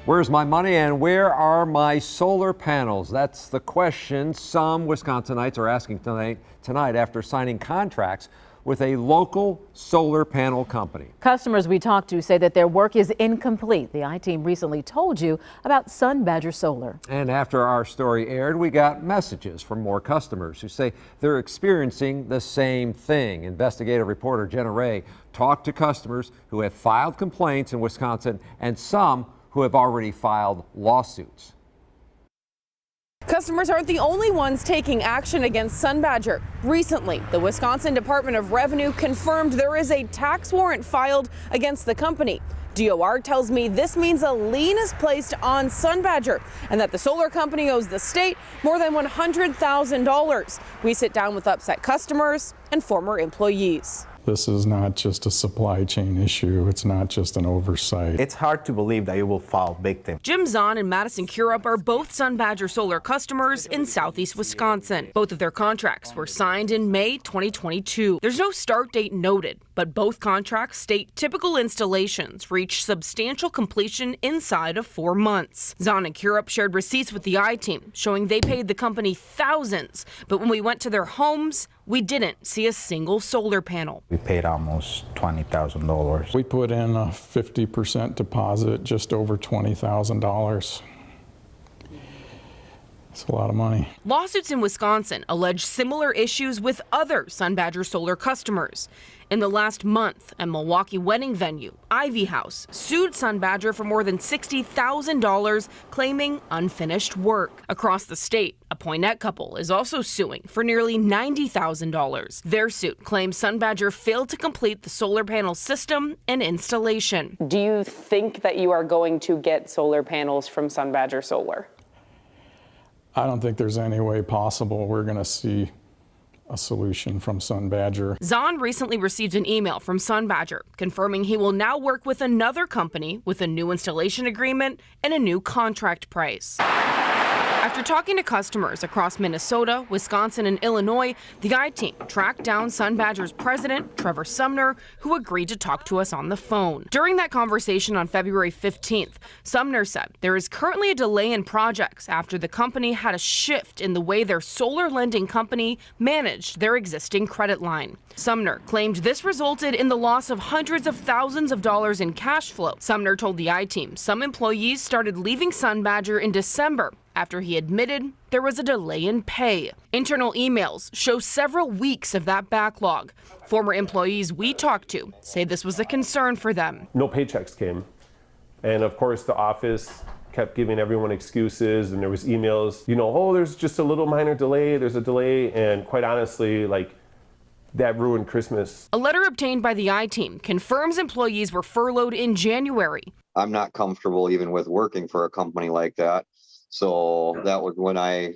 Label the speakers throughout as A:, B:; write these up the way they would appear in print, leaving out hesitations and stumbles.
A: Where's my money and where are my solar panels? That's the question some Wisconsinites are asking tonight after signing contracts with a local solar panel company.
B: Customers we talked to say that their work is incomplete. The I-Team recently told you about Sun Badger Solar.
A: And after our story aired, we got messages from more customers who say they're experiencing the same thing. Investigative reporter Jenna talked to customers who have filed complaints in Wisconsin and some who have already filed lawsuits.
C: Customers aren't the only ones taking action against Sun Badger. Recently, the Wisconsin Department of Revenue confirmed there is a tax warrant filed against the company. DOR tells me this means a lien is placed on Sun Badger and that the solar company owes the state more than $100,000. We sit down with upset customers and former employees.
D: This is not just a supply chain issue. It's not just an oversight.
E: It's hard to believe that you will fall victim.
C: Jim Zahn and Madison Curup are both Sun Badger Solar customers in southeast Wisconsin. Both of their contracts were signed in May 2022. There's no start date noted, but both contracts state typical installations reach substantial completion inside of 4 months. Zahn and Curup shared receipts with the I-Team showing they paid the company thousands, but when we went to their homes, we didn't see a single solar panel.
E: We paid almost $20,000.
D: We put in a 50% deposit, just over $20,000. It's a lot of money.
C: Lawsuits in Wisconsin allege similar issues with other Sun Badger Solar customers. In the last month, a Milwaukee wedding venue, Ivy House, sued Sun Badger for more than $60,000, claiming unfinished work. Across the state, a Poinette couple is also suing for nearly $90,000. Their suit claims Sun Badger failed to complete the solar panel system and installation.
F: Do you think that you are going to get solar panels from Sun Badger Solar?
D: I don't think there's any way possible we're going to see a solution from Sun Badger.
C: Zahn recently received an email from Sun Badger confirming he will now work with another company with a new installation agreement and a new contract price. After talking to customers across Minnesota, Wisconsin, and Illinois, the I-Team tracked down Sun Badger's president, Trevor Sumner, who agreed to talk to us on the phone. During that conversation on February 15th, Sumner said there is currently a delay in projects after the company had a shift in the way their solar lending company managed their existing credit line. Sumner claimed this resulted in the loss of hundreds of thousands of dollars in cash flow. Sumner told the I-Team some employees started leaving Sun Badger in December after he admitted there was a delay in pay. Internal emails show several weeks of that backlog. Former employees we talked to say this was a concern for them.
G: No paychecks came. And of course the office kept giving everyone excuses, and there was emails, oh, there's just a little minor delay, there's a delay, and quite honestly, that ruined Christmas.
C: A letter obtained by the I-Team confirms employees were furloughed in January.
H: I'm not comfortable even with working for a company like that. So that was when I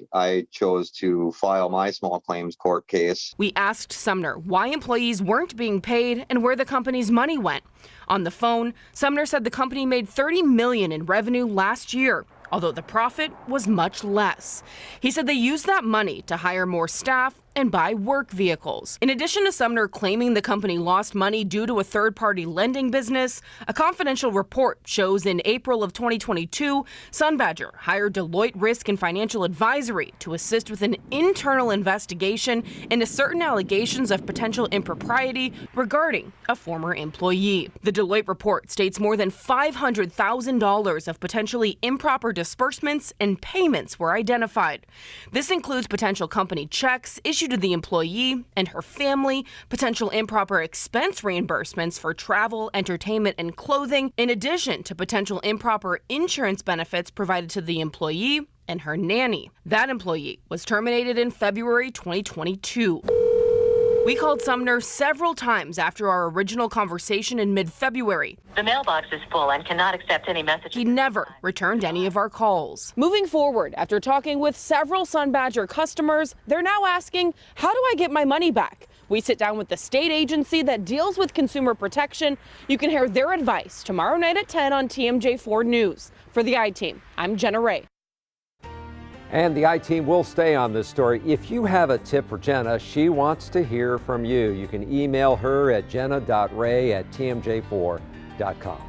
H: chose to file my small claims court case.
C: We asked Sumner why employees weren't being paid and where the company's money went. On the phone, Sumner said the company made $30 million in revenue last year, although the profit was much less. He said they used that money to hire more staff and buy work vehicles. In addition to Sumner claiming the company lost money due to a third-party lending business, a confidential report shows in April of 2022, Sun Badger hired Deloitte Risk and Financial Advisory to assist with an internal investigation into certain allegations of potential impropriety regarding a former employee. The Deloitte report states more than $500,000 of potentially improper disbursements and payments were identified. This includes potential company checks issued to the employee and her family, potential improper expense reimbursements for travel, entertainment, and clothing, in addition to potential improper insurance benefits provided to the employee and her nanny. That employee was terminated in February 2022. We called Sumner several times after our original conversation in mid-February.
I: The mailbox is full and cannot accept any messages.
C: He never returned any of our calls. Moving forward, after talking with several Sun Badger customers, they're now asking, how do I get my money back? We sit down with the state agency that deals with consumer protection. You can hear their advice tomorrow night at 10 on TMJ4 News. For the I-Team, I'm Jenna Ray.
A: And the I-Team will stay on this story. If you have a tip for Jenna, she wants to hear from you. You can email her at jenna.ray@tmj4.com.